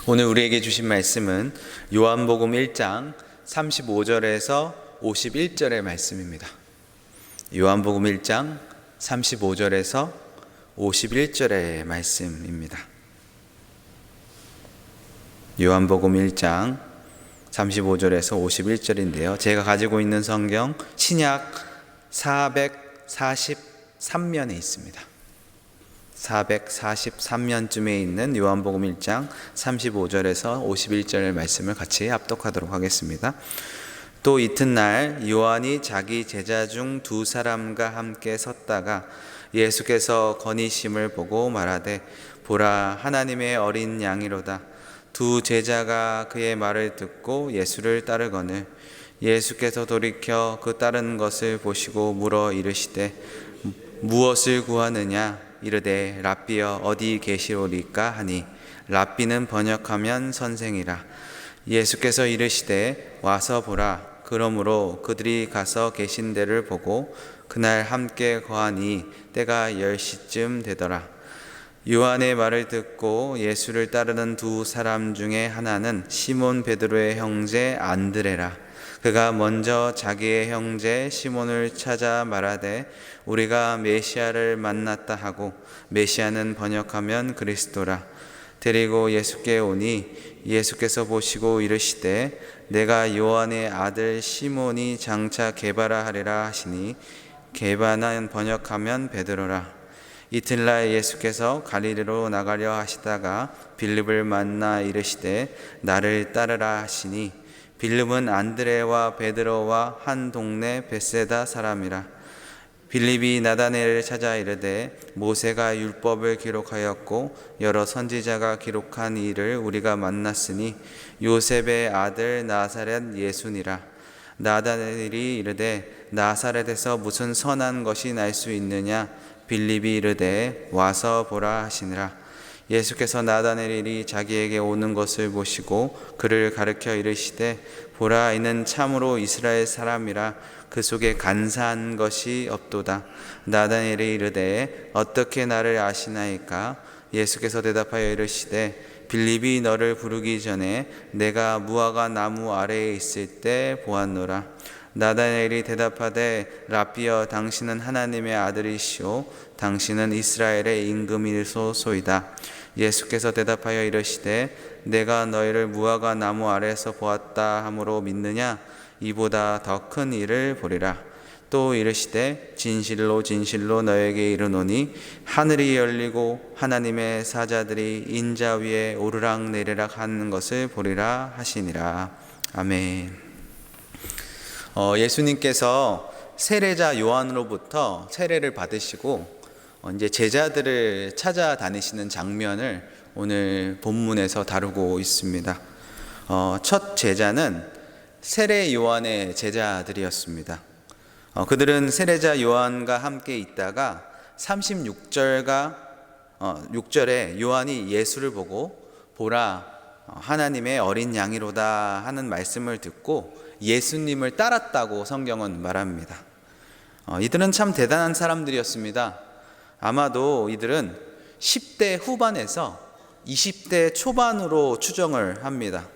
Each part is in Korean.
오늘 우리에게 주신 말씀은 요한복음 1장 35절에서 51절의 말씀입니다. 요한복음 1장 35절에서 51절의 말씀입니다. 요한복음 1장 35절에서 51절인데요. 제가 가지고 있는 성경 신약 443면에 있습니다. 443면쯤에 있는 요한복음 1장 35절에서 51절의 말씀을 같이 합독하도록 하겠습니다. 또 이튿날 요한이 자기 제자 중 두 사람과 함께 섰다가 예수께서 거니심을 보고 말하되 보라 하나님의 어린 양이로다. 두 제자가 그의 말을 듣고 예수를 따르거늘 예수께서 돌이켜 그 따르는 것을 보시고 물어 이르시되 무엇을 구하느냐 이르되 랍비여 어디 계시오리까 하니 랍비는 번역하면 선생이라. 예수께서 이르시되 와서 보라. 그러므로 그들이 가서 계신 데를 보고 그날 함께 거하니 때가 10시쯤 되더라. 요한의 말을 듣고 예수를 따르는 두 사람 중에 하나는 시몬 베드로의 형제 안드레라. 그가 먼저 자기의 형제 시몬을 찾아 말하되 우리가 메시아를 만났다 하고 메시아는 번역하면 그리스도라. 데리고 예수께 오니 예수께서 보시고 이르시되 내가 요한의 아들 시몬이 장차 게바라 하리라 하시니 게바는 번역하면 베드로라. 이튿날 예수께서 갈릴리로 나가려 하시다가 빌립을 만나 이르시되 나를 따르라 하시니 빌립은 안드레와 베드로와 한 동네 벳세다 사람이라. 빌립이 나다나엘을 찾아 이르되 모세가 율법을 기록하였고 여러 선지자가 기록한 일을 우리가 만났으니 요셉의 아들 나사렛 예수니라. 나다나엘이 이르되 나사렛에서 무슨 선한 것이 날 수 있느냐. 빌립이 이르되 와서 보라 하시니라. 예수께서 나다나엘이 자기에게 오는 것을 보시고 그를 가르쳐 이르시되 보라 이는 참으로 이스라엘 사람이라. 그 속에 간사한 것이 없도다. 나다나엘이 이르되 어떻게 나를 아시나이까. 예수께서 대답하여 이르시되 빌립이 너를 부르기 전에 내가 무화과 나무 아래에 있을 때 보았노라. 나다나엘이 대답하되 랍비여 당신은 하나님의 아들이시오 당신은 이스라엘의 임금이소이다. 예수께서 대답하여 이르시되 내가 너희를 무화과 나무 아래에서 보았다 함으로 믿느냐. 이보다 더 큰 일을 보리라. 또 이르시되 진실로 진실로 너에게 이르노니 하늘이 열리고 하나님의 사자들이 인자 위에 오르락 내리락 하는 것을 보리라 하시니라. 아멘. 예수님께서 세례자 요한으로부터 세례를 받으시고 이제 제자들을 찾아다니시는 장면을 오늘 본문에서 다루고 있습니다. 첫 제자는 세례 요한의 제자들이었습니다. 그들은 세례자 요한과 함께 있다가 36절에 요한이 예수를 보고 보라 하나님의 어린 양이로다 하는 말씀을 듣고 예수님을 따랐다고 성경은 말합니다. 이들은 참 대단한 사람들이었습니다. 아마도 이들은 10대 후반에서 20대 초반으로 추정을 합니다.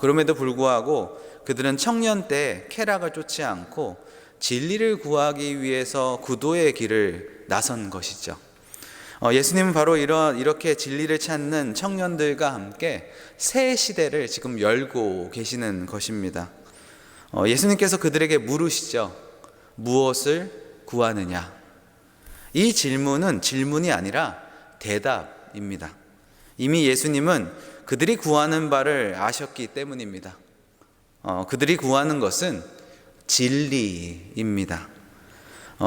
그럼에도 불구하고 그들은 청년 때 쾌락을 쫓지 않고 진리를 구하기 위해서 구도의 길을 나선 것이죠. 예수님은 바로 이렇게 진리를 찾는 청년들과 함께 새 시대를 지금 열고 계시는 것입니다. 예수님께서 그들에게 물으시죠. 무엇을 구하느냐? 이 질문은 질문이 아니라 대답입니다. 이미 예수님은 그들이 구하는 바를 아셨기 때문입니다. 그들이 구하는 것은 진리입니다.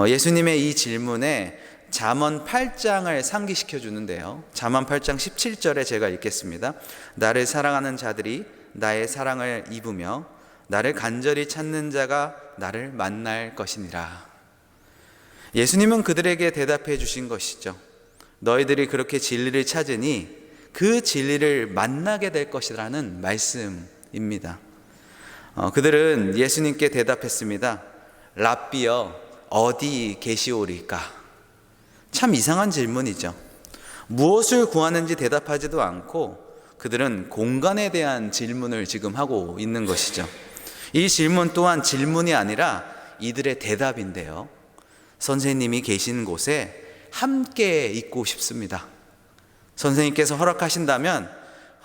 예수님의 이 질문에 잠언 8장을 상기시켜 주는데요. 잠언 8장 17절에 제가 읽겠습니다. 나를 사랑하는 자들이 나의 사랑을 입으며 나를 간절히 찾는 자가 나를 만날 것이니라. 예수님은 그들에게 대답해 주신 것이죠. 너희들이 그렇게 진리를 찾으니 그 진리를 만나게 될 것이라는 말씀입니다. 그들은 예수님께 대답했습니다. 랍비여 어디 계시오리까? 참 이상한 질문이죠. 무엇을 구하는지 대답하지도 않고 그들은 공간에 대한 질문을 지금 하고 있는 것이죠. 이 질문 또한 질문이 아니라 이들의 대답인데요. 선생님이 계신 곳에 함께 있고 싶습니다. 선생님께서 허락하신다면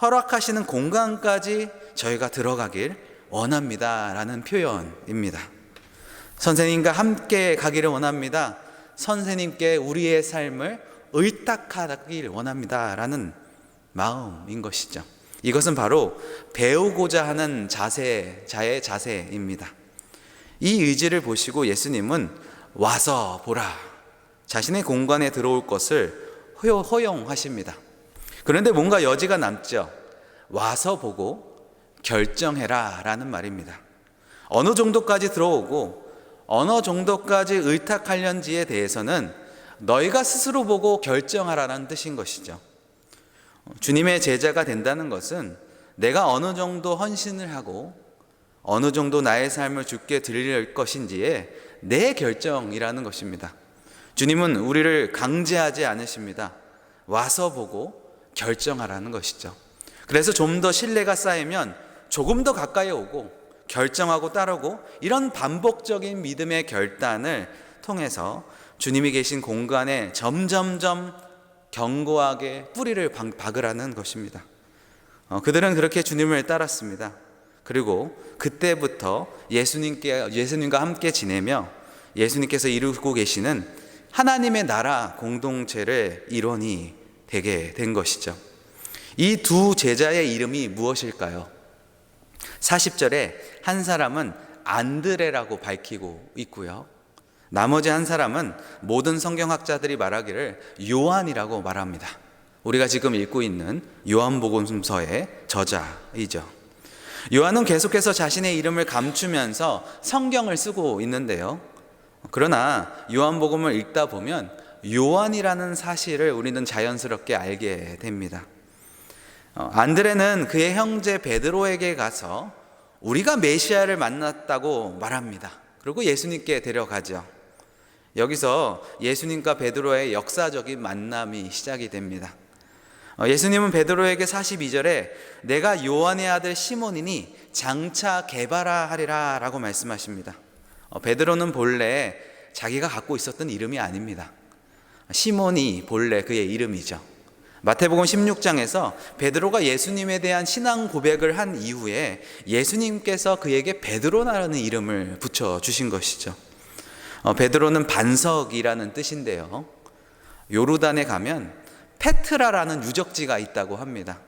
허락하시는 공간까지 저희가 들어가길 원합니다 라는 표현입니다. 선생님과 함께 가기를 원합니다. 선생님께 우리의 삶을 의탁하길 원합니다 라는 마음인 것이죠. 이것은 바로 배우고자 하는 자의 자세입니다. 이 의지를 보시고 예수님은 와서 보라, 자신의 공간에 들어올 것을 허용하십니다. 그런데 뭔가 여지가 남죠. 와서 보고 결정해라 라는 말입니다. 어느 정도까지 들어오고 어느 정도까지 의탁하려는지에 대해서는 너희가 스스로 보고 결정하라는 뜻인 것이죠. 주님의 제자가 된다는 것은 내가 어느 정도 헌신을 하고 어느 정도 나의 삶을 주께 드릴 것인지에 내 결정이라는 것입니다. 주님은 우리를 강제하지 않으십니다. 와서 보고 결정하라는 것이죠. 그래서 좀 더 신뢰가 쌓이면 조금 더 가까이 오고 결정하고 따르고, 이런 반복적인 믿음의 결단을 통해서 주님이 계신 공간에 점점점 견고하게 뿌리를 박으라는 것입니다. 그들은 그렇게 주님을 따랐습니다. 그리고 그때부터 예수님과 함께 지내며 예수님께서 이루고 계시는 하나님의 나라 공동체의 일원이 되게 된 것이죠. 이 두 제자의 이름이 무엇일까요? 40절에 한 사람은 안드레라고 밝히고 있고요, 나머지 한 사람은 모든 성경학자들이 말하기를 요한이라고 말합니다. 우리가 지금 읽고 있는 요한복음서의 저자이죠. 요한은 계속해서 자신의 이름을 감추면서 성경을 쓰고 있는데요, 그러나 요한복음을 읽다 보면 요한이라는 사실을 우리는 자연스럽게 알게 됩니다. 안드레는 그의 형제 베드로에게 가서 우리가 메시아를 만났다고 말합니다. 그리고 예수님께 데려가죠. 여기서 예수님과 베드로의 역사적인 만남이 시작이 됩니다. 예수님은 베드로에게 42절에 내가 요한의 아들 시몬이니 장차 게바라 하리라 라고 말씀하십니다. 베드로는 본래 자기가 갖고 있었던 이름이 아닙니다. 시몬이 본래 그의 이름이죠. 마태복음 16장에서 베드로가 예수님에 대한 신앙 고백을 한 이후에 예수님께서 그에게 베드로라는 이름을 붙여주신 것이죠. 베드로는 반석이라는 뜻인데요, 요르단에 가면 페트라라는 유적지가 있다고 합니다.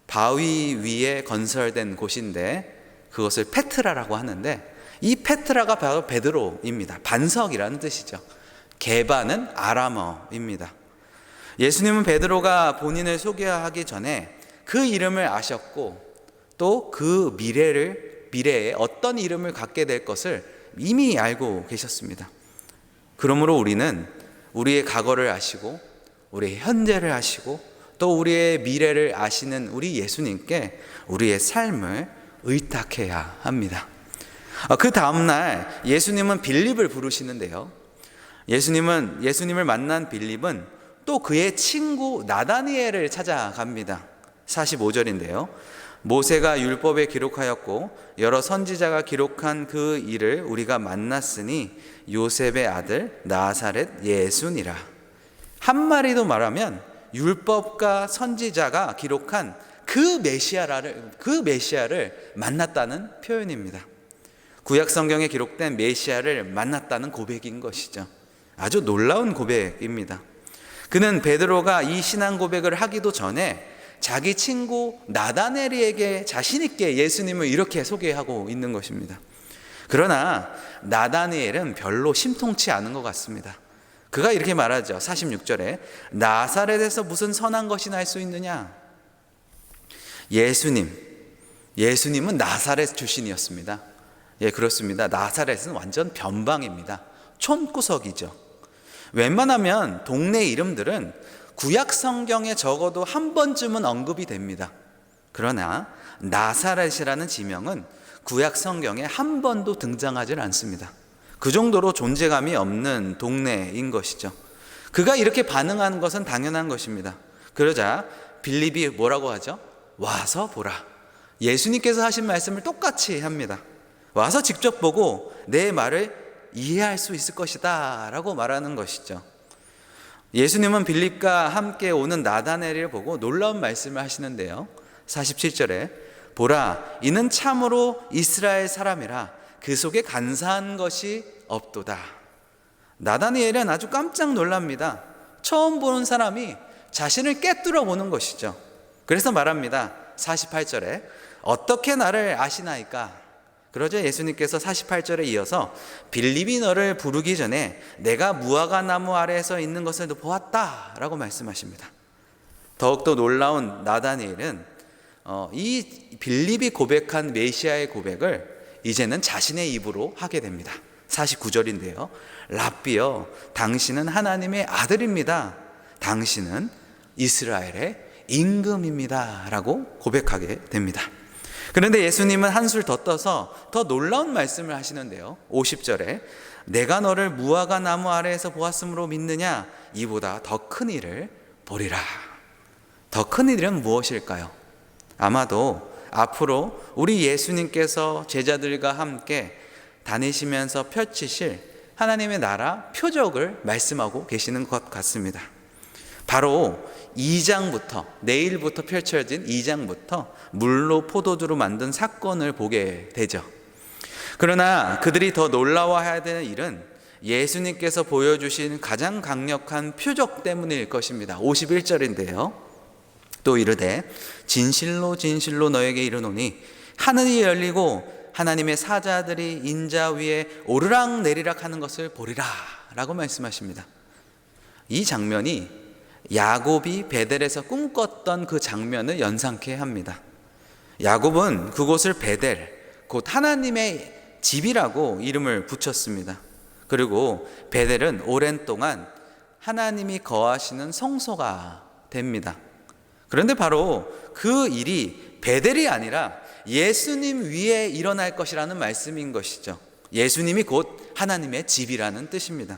바위 위에 건설된 곳인데 그것을 페트라라고 하는데, 이 페트라가 바로 베드로입니다. 반석이라는 뜻이죠. 게바는 아람어입니다. 예수님은 베드로가 본인을 소개하기 전에 그 이름을 아셨고 또 그 미래에 어떤 이름을 갖게 될 것을 이미 알고 계셨습니다. 그러므로 우리는 우리의 과거를 아시고 우리의 현재를 아시고 또 우리의 미래를 아시는 우리 예수님께 우리의 삶을 의탁해야 합니다. 그 다음날 예수님은 빌립을 부르시는데요, 예수님을 만난 빌립은 또 그의 친구 나다니엘을 찾아갑니다. 45절인데요. 모세가 율법에 기록하였고 여러 선지자가 기록한 그 일을 우리가 만났으니 요셉의 아들 나사렛 예수니라. 한마디로 말하면 율법과 선지자가 기록한 그 메시아를 만났다는 표현입니다. 구약 성경에 기록된 메시아를 만났다는 고백인 것이죠. 아주 놀라운 고백입니다. 그는 베드로가 이 신앙 고백을 하기도 전에 자기 친구 나다니엘에게 자신 있게 예수님을 이렇게 소개하고 있는 것입니다. 그러나 나다니엘은 별로 심통치 않은 것 같습니다. 그가 이렇게 말하죠. 46절에 나사렛에서 무슨 선한 것이 날 수 있느냐. 예수님은 나사렛 출신이었습니다. 예, 그렇습니다. 나사렛은 완전 변방입니다. 촌구석이죠. 웬만하면 동네 이름들은 구약 성경에 적어도 한 번쯤은 언급이 됩니다. 그러나 나사렛이라는 지명은 구약 성경에 한 번도 등장하지 않습니다. 그 정도로 존재감이 없는 동네인 것이죠. 그가 이렇게 반응하는 것은 당연한 것입니다. 그러자 빌립이 뭐라고 하죠? 와서 보라. 예수님께서 하신 말씀을 똑같이 합니다. 와서 직접 보고 내 말을 이해할 수 있을 것이다 라고 말하는 것이죠. 예수님은 빌립과 함께 오는 나다나엘을 보고 놀라운 말씀을 하시는데요. 47절에 보라, 이는 참으로 이스라엘 사람이라 그 속에 간사한 것이 없도다. 나다나엘은 아주 깜짝 놀랍니다. 처음 보는 사람이 자신을 꿰뚫어 보는 것이죠. 그래서 말합니다. 48절에 어떻게 나를 아시나이까? 그러자 예수님께서 48절에 이어서 빌립이 너를 부르기 전에 내가 무화과 나무 아래에서 있는 것을 보았다 라고 말씀하십니다. 더욱더 놀라운 나다니엘은 이 빌립이 고백한 메시아의 고백을 이제는 자신의 입으로 하게 됩니다. 49절인데요. 랍비여, 당신은 하나님의 아들입니다. 당신은 이스라엘의 임금입니다 라고 고백하게 됩니다. 그런데 예수님은 한술 더 떠서 더 놀라운 말씀을 하시는데요. 50절에 내가 너를 무화과 나무 아래에서 보았으므로 믿느냐? 이보다 더 큰 일을 보리라. 더 큰 일은 무엇일까요? 아마도 앞으로 우리 예수님께서 제자들과 함께 다니시면서 펼치실 하나님의 나라 표적을 말씀하고 계시는 것 같습니다. 바로 2장부터, 내일부터 펼쳐진 2장부터 물로 포도주로 만든 사건을 보게 되죠. 그러나 그들이 더 놀라워해야 되는 일은 예수님께서 보여주신 가장 강력한 표적 때문일 것입니다. 51절인데요. 또 이르되 진실로 진실로 너에게 이르노니 하늘이 열리고 하나님의 사자들이 인자 위에 오르락 내리락 하는 것을 보리라 라고 말씀하십니다. 이 장면이 야곱이 베델에서 꿈꿨던 그 장면을 연상케 합니다. 야곱은 그곳을 베델, 곧 하나님의 집이라고 이름을 붙였습니다. 그리고 베델은 오랜 동안 하나님이 거하시는 성소가 됩니다. 그런데 바로 그 일이 베델이 아니라 예수님 위에 일어날 것이라는 말씀인 것이죠. 예수님이 곧 하나님의 집이라는 뜻입니다.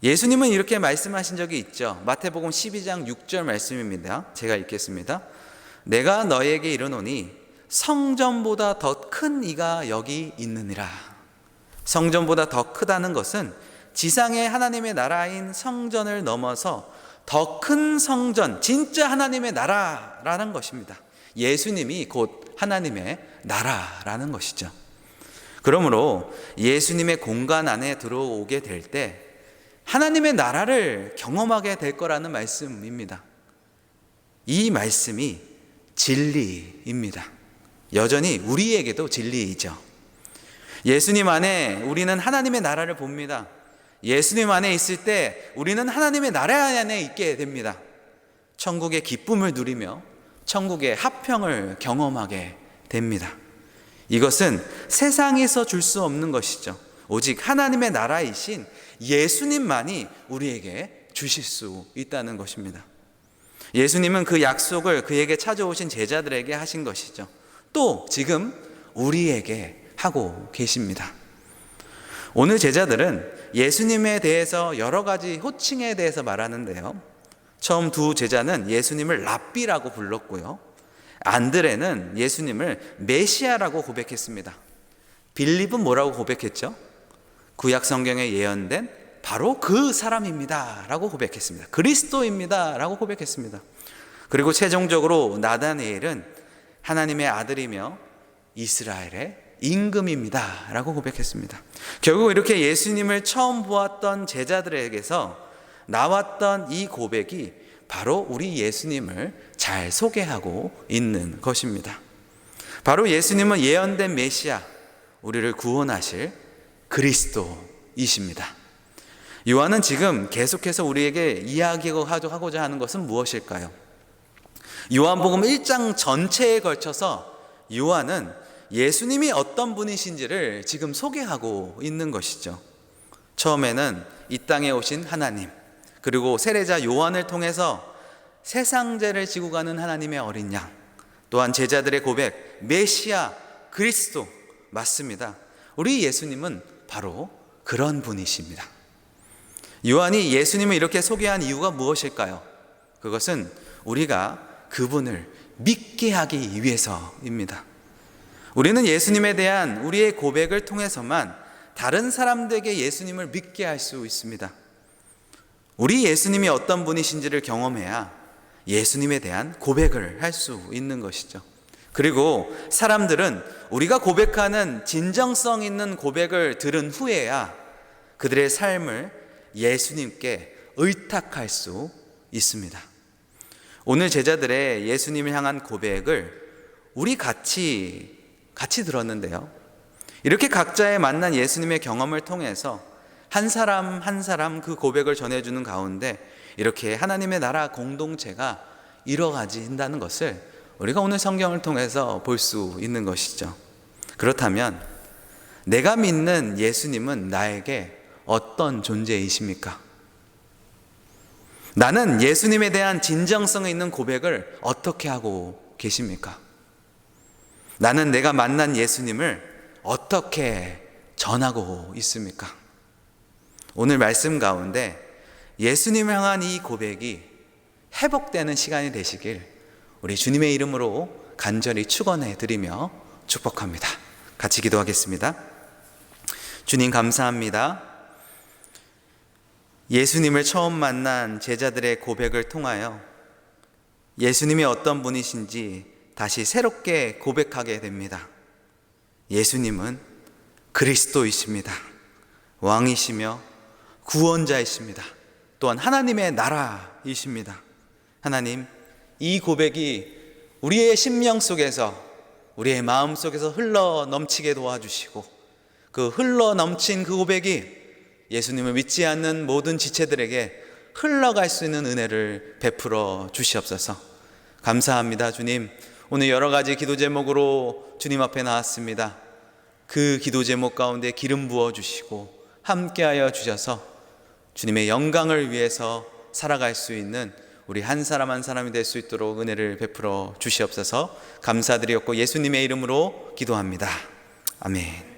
예수님은 이렇게 말씀하신 적이 있죠. 마태복음 12장 6절 말씀입니다. 제가 읽겠습니다. 내가 너에게 이르노니 성전보다 더 큰 이가 여기 있느니라. 성전보다 더 크다는 것은 지상의 하나님의 나라인 성전을 넘어서 더 큰 성전, 진짜 하나님의 나라라는 것입니다. 예수님이 곧 하나님의 나라라는 것이죠. 그러므로 예수님의 공간 안에 들어오게 될 때 하나님의 나라를 경험하게 될 거라는 말씀입니다. 이 말씀이 진리입니다. 여전히 우리에게도 진리이죠. 예수님 안에 우리는 하나님의 나라를 봅니다. 예수님 안에 있을 때 우리는 하나님의 나라 안에 있게 됩니다. 천국의 기쁨을 누리며 천국의 화평을 경험하게 됩니다. 이것은 세상에서 줄 수 없는 것이죠. 오직 하나님의 나라이신 예수님만이 우리에게 주실 수 있다는 것입니다. 예수님은 그 약속을 그에게 찾아오신 제자들에게 하신 것이죠. 또 지금 우리에게 하고 계십니다. 오늘 제자들은 예수님에 대해서 여러 가지 호칭에 대해서 말하는데요. 처음 두 제자는 예수님을 랍비라고 불렀고요. 안드레는 예수님을 메시아라고 고백했습니다. 빌립은 뭐라고 고백했죠? 구약 성경에 예언된 바로 그 사람입니다 라고 고백했습니다. 그리스도입니다 라고 고백했습니다. 그리고 최종적으로 나다니엘은 하나님의 아들이며 이스라엘의 임금입니다 라고 고백했습니다. 결국 이렇게 예수님을 처음 보았던 제자들에게서 나왔던 이 고백이 바로 우리 예수님을 잘 소개하고 있는 것입니다. 바로 예수님은 예언된 메시아, 우리를 구원하실 그리스도이십니다. 요한은 지금 계속해서 우리에게 이야기하고자 하는 것은 무엇일까요? 요한복음 1장 전체에 걸쳐서 요한은 예수님이 어떤 분이신지를 지금 소개하고 있는 것이죠. 처음에는 이 땅에 오신 하나님, 그리고 세례자 요한을 통해서 세상 죄를 지고 가는 하나님의 어린 양, 또한 제자들의 고백, 메시아, 그리스도 맞습니다. 우리 예수님은 바로 그런 분이십니다. 요한이 예수님을 이렇게 소개한 이유가 무엇일까요? 그것은 우리가 그분을 믿게 하기 위해서입니다. 우리는 예수님에 대한 우리의 고백을 통해서만 다른 사람들에게 예수님을 믿게 할 수 있습니다. 우리 예수님이 어떤 분이신지를 경험해야 예수님에 대한 고백을 할 수 있는 것이죠. 그리고 사람들은 우리가 고백하는 진정성 있는 고백을 들은 후에야 그들의 삶을 예수님께 의탁할 수 있습니다. 오늘 제자들의 예수님을 향한 고백을 우리 같이 들었는데요. 이렇게 각자의 만난 예수님의 경험을 통해서 한 사람 한 사람 그 고백을 전해주는 가운데 이렇게 하나님의 나라 공동체가 이뤄가진다는 것을 우리가 오늘 성경을 통해서 볼 수 있는 것이죠. 그렇다면 내가 믿는 예수님은 나에게 어떤 존재이십니까? 나는 예수님에 대한 진정성 있는 고백을 어떻게 하고 계십니까? 나는 내가 만난 예수님을 어떻게 전하고 있습니까? 오늘 말씀 가운데 예수님을 향한 이 고백이 회복되는 시간이 되시길 우리 주님의 이름으로 간절히 축원해 드리며 축복합니다. 같이 기도하겠습니다. 주님 감사합니다. 예수님을 처음 만난 제자들의 고백을 통하여 예수님이 어떤 분이신지 다시 새롭게 고백하게 됩니다. 예수님은 그리스도이십니다. 왕이시며 구원자이십니다. 또한 하나님의 나라이십니다. 하나님, 이 고백이 우리의 심령 속에서, 우리의 마음 속에서 흘러 넘치게 도와주시고 그 흘러 넘친 그 고백이 예수님을 믿지 않는 모든 지체들에게 흘러갈 수 있는 은혜를 베풀어 주시옵소서. 감사합니다. 주님, 오늘 여러 가지 기도 제목으로 주님 앞에 나왔습니다. 그 기도 제목 가운데 기름 부어 주시고 함께하여 주셔서 주님의 영광을 위해서 살아갈 수 있는 우리 한 사람 한 사람이 될 수 있도록 은혜를 베풀어 주시옵소서. 감사드리옵고 예수님의 이름으로 기도합니다. 아멘.